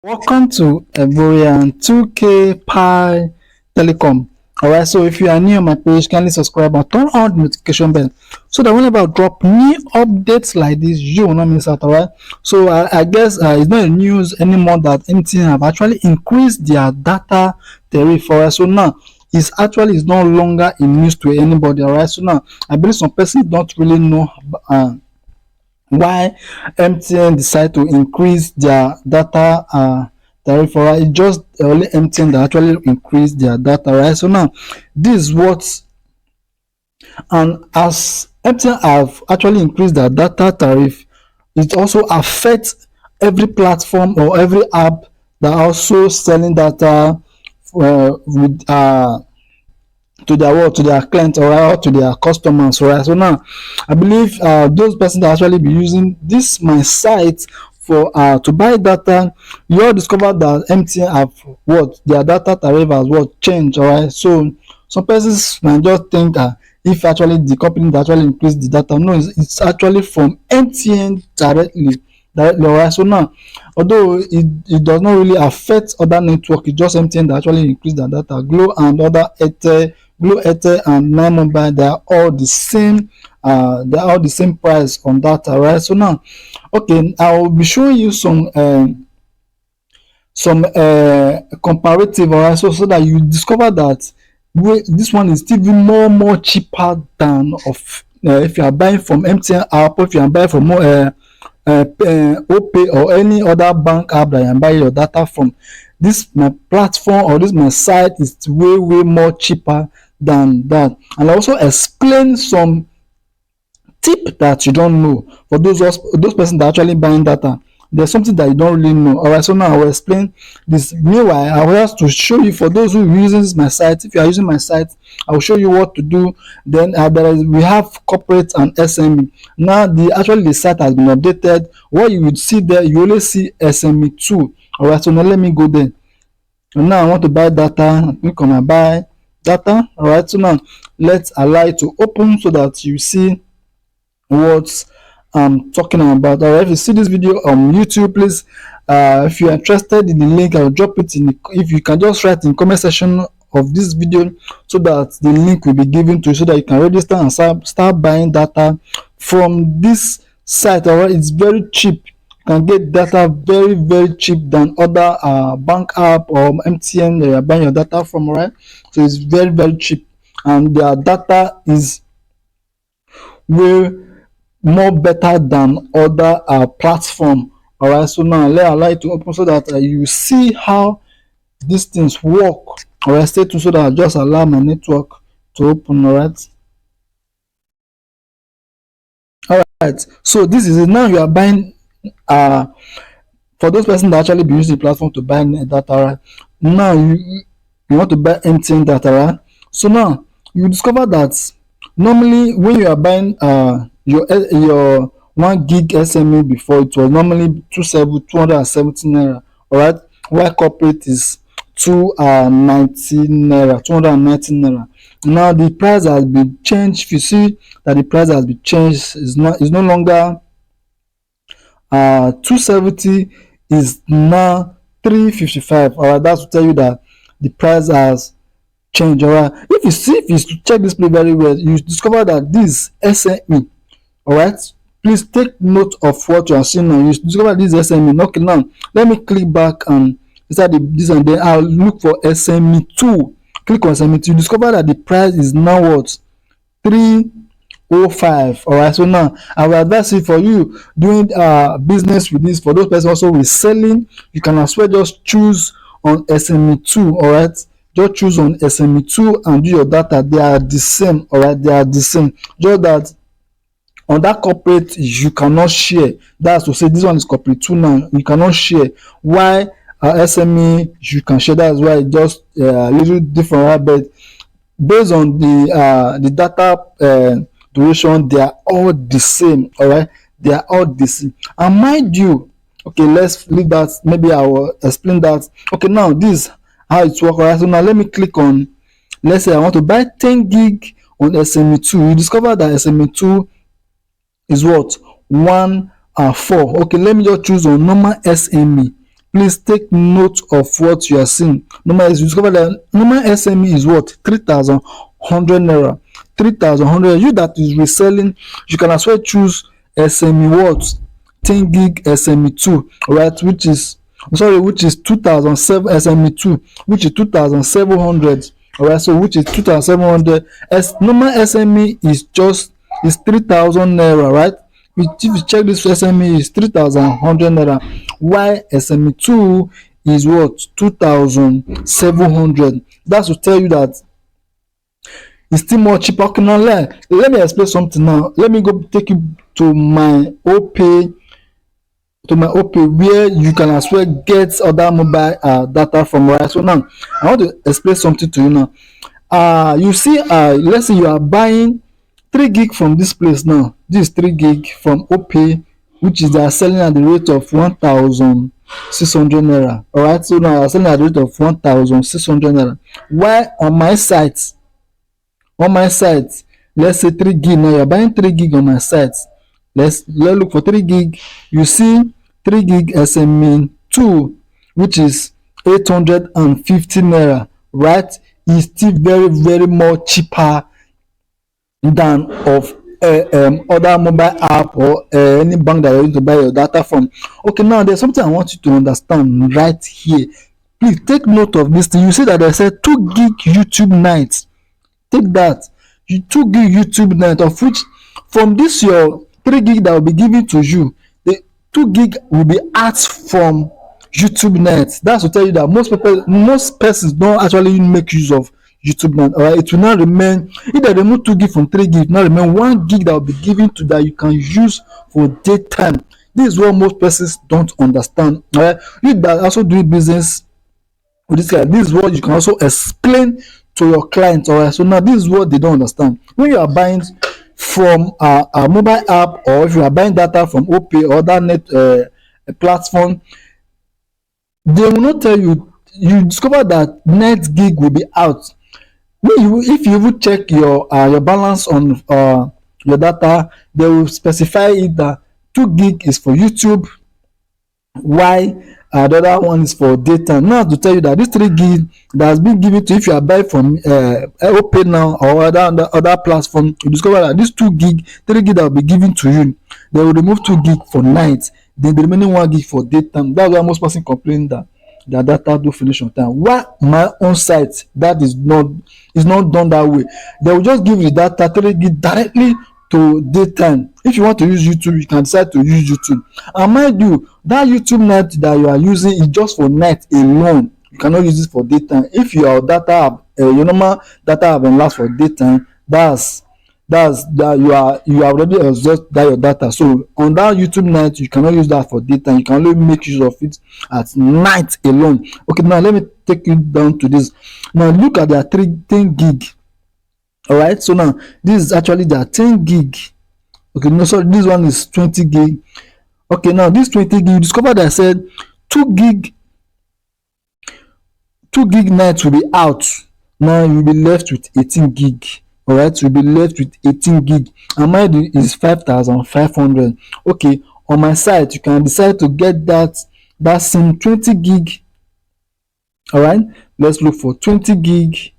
Welcome to Eborian 2K Pi Telecom. Alright, so if you are new on my page, kindly subscribe and turn on the notification bell so that whenever I drop new updates like this, you will not miss out. Alright, so I guess it's not a news anymore that MTN have actually increased their data tariff. Alright, so now it's no longer a news to anybody. Alright, so now I believe some persons don't really know why MTN decide to increase their data tariff. Right? It's just only MTN that actually increase their data, right? So now this is what, and as MTN have actually increased their data tariff, it also affects every platform or every app that also selling data with to their world, to their clients, or to their customers, right? So now I believe those persons that actually be using this my site for to buy data, you all discover that MTN have what their data tariff has what change, alright. So some persons might just think if actually the company that actually increase the data, no, it's actually from MTN directly, alright. So now although it does not really affect other network, it's just MTN that actually increase their data. Glo and other Airtel, Glo, Airtel and Nine Mobile, they are all the same. They are all the same price on data, right? So now, okay, I will be showing you some comparative, alright, so that you discover that this one is still even more cheaper than of if you are buying from MTN app, or if you are buying from OPay or any other bank app that you buy your data from. This my platform or this my site is way more cheaper than that. And I also explain some tip that you don't know for those persons that actually buying data. There's something that you don't really know. Alright, so now I will explain this. Meanwhile, I will have to show you, for those who uses my site, if you are using my site, I will show you what to do. Then we have corporate and SME. Now the site has been updated. What you would see there, you only see SME 2. Alright, so now let me go there. And now I want to buy data. Click on buy data. Alright, so now let's allow it to open so that you see what I'm talking about. Alright, if you see this video on YouTube, please, if you're interested in the link, I'll drop it in if you can just write in comment section of this video so that the link will be given to you so that you can register and start buying data from this site. Alright, it's very cheap. You can get data very cheap than other bank app or MTN that you're buying your data from. Alright, so it's very cheap, and their data is way more better than other platform. Alright, so now let allow it to open so that you see how these things work. Alright, stay tuned so that I just allow my network to open. Alright, so this is it. Now you are buying for those persons that actually be using the platform to buy data. Right, now you want to buy MTN data, right? So now you discover that normally when you are buying your 1 gig SME, before it was normally 270 naira. Alright, while corporate is 290 naira. Now the price has been changed. If you see that the price has been changed, is no longer 270, is now 355. Alright, that's to tell you that the price has changed. Alright, if you check this play very well, you discover that this SME, alright, please take note of what you are seeing now. You discover this SME. Okay, now let me click back and inside this, and then I'll look for SME 2. Click on SME 2. You discover that the price is now what, 305. Alright, so now I will advise you, for you doing business with this, for those persons also reselling, you can as well just choose on SME 2. Alright, just choose on SME 2 and do your data. They are the same. Alright, they are the same, just that on that corporate you cannot share. That's to say this one is corporate 2 now, you cannot share. Why SME you can share? That's why it just a little different, right? But based on the data duration, they are all the same. Alright, they are all the same. And mind you, okay, let's leave that. Maybe I will explain that. Okay, now this how it works. Alright, so now let me click on, let's say I want to buy 10 gig on SME 2. You discover that SME 2 is what, 1 4. Okay, let me just choose on normal SME. Please take note of what you are seeing. Normal, you discover that normal SME is what? 3,100 naira. 3,100. You that is reselling, you can as well choose SME what? 10 gig SME 2, right? Which is 2,007 SME 2, which is 2,700. Alright, so which is 2,700. As normal SME is 3,000 naira, right? If you check this SME is 3,100 naira, while SME 2 is what? 2,700. That's to tell you that it's still more cheaper. Okay, now let me explain something now. Let me go take you to my OPay where you can as well get other mobile data from, right? So now I want to explain something to you now. You see, let's say you are buying 3 gig from this place now. This is 3 gig from OPay, which is they are selling at the rate of 1,600 naira. All right, so now they are selling at the rate of 1,600 naira. While on my site, let's say 3 gig, now you're buying 3 gig on my site. Let's look for 3 gig. You see 3 gig SME 2, which is 850 naira, right? Is still very, very more cheaper than of other mobile app or any bank that you're going to buy your data from. Okay, now there's something I want you to understand right here. Please take note of this thing. You see that they said 2 gig YouTube night. Take that. 2 gig YouTube night, of which from this your 3 gig that will be given to you, the 2 gig will be ads from YouTube net. That's to tell you that most persons don't actually make use of YouTube net. Alright, it will not remain, if they remove 2 gig from 3 gig, it will not remain 1 gig that will be given to that you can use for daytime. This is what most persons don't understand. Alright, you that also do business with this guy, this is what you can also explain to your clients. Alright, so now this is what they don't understand. When you are buying from a mobile app, or if you are buying data from OPay or that net platform, they will not tell you. You discover that net gig will be out. If you even check your balance on your data, they will specify it that 2 gig is for YouTube, why the other one is for data. Now to tell you that this 3 gig that has been given to, if you are buying from OPay now or other platform, you discover that this 2 gig 3 gig that will be given to you, they will remove 2 gig for night, then the remaining 1 gig for daytime. That's why most person complain that their data do finish on time. Why my own site, that is not done that way. They will just give you data 3 gig directly to daytime. If you want to use YouTube, you can decide to use YouTube. And mind you, that YouTube net that you are using is just for night alone. You cannot use it for daytime. If your data have your normal data have been last for daytime, that's that you are already exhaust that your data. So on that YouTube night, you cannot use that for daytime. You can only make use of it at night alone. Okay, now let me take you down to this. Now look at their 10 gig. All right, so now this is actually their 10 gig. Okay, no, sorry, this one is 20 gig. Okay, now this 20 gig, you discover that I said 2 gig night will be out. Now you'll be left with 18 gig. All right, you'll be left with 18 gig, and mine is 5,500. Okay, on my site you can decide to get that same 20 gig. All right, let's look for 20 gig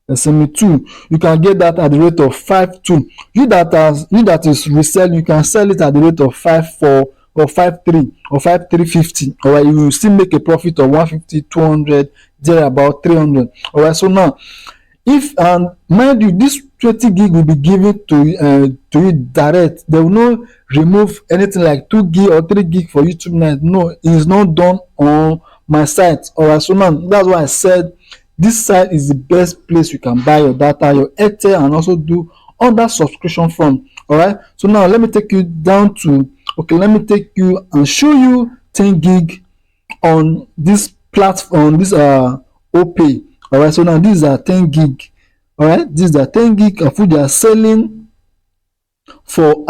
SME 2. You can get that at the rate of 5.2. You that is resell, you can sell it at the rate of 5.4 or 5.3 or 5.350. All right, you will still make a profit of 150, 200, there about 300. All right, so now if mind you, this 20 gig will be given to you direct. They will not remove anything like 2 gig or 3 gig for YouTube night. No, it is not done on my site. All right, so now that's why I said this site is the best place you can buy your data, your Airtel, and also do other subscription from. All right, so now let me take you down to, okay, let me take you and show you 10 gig on this platform, this OPay. All right, so now these are 10 gig. All right, these are 10 gig of which they are selling for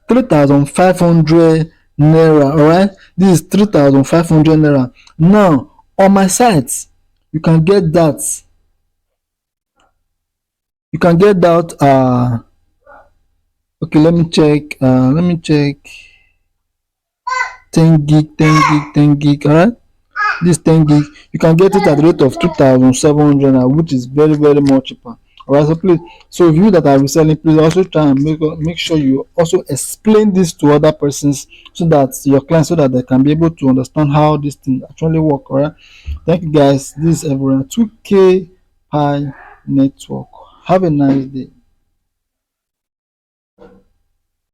3,500 naira. All right, this is 3,500 naira. Now on my site you can get that. Okay, let me check. 10 gig, 10 gig, 10 gig. All right, this 10 gig you can get it at the rate of 2,700 naira, which is very very much cheaper. All right, so please, so if you that are reselling, please also try and make sure you also explain this to other persons, so that your clients, so that they can be able to understand how this thing actually work. All right, thank you guys. This is everyone 2K Pi Network. Have a nice day.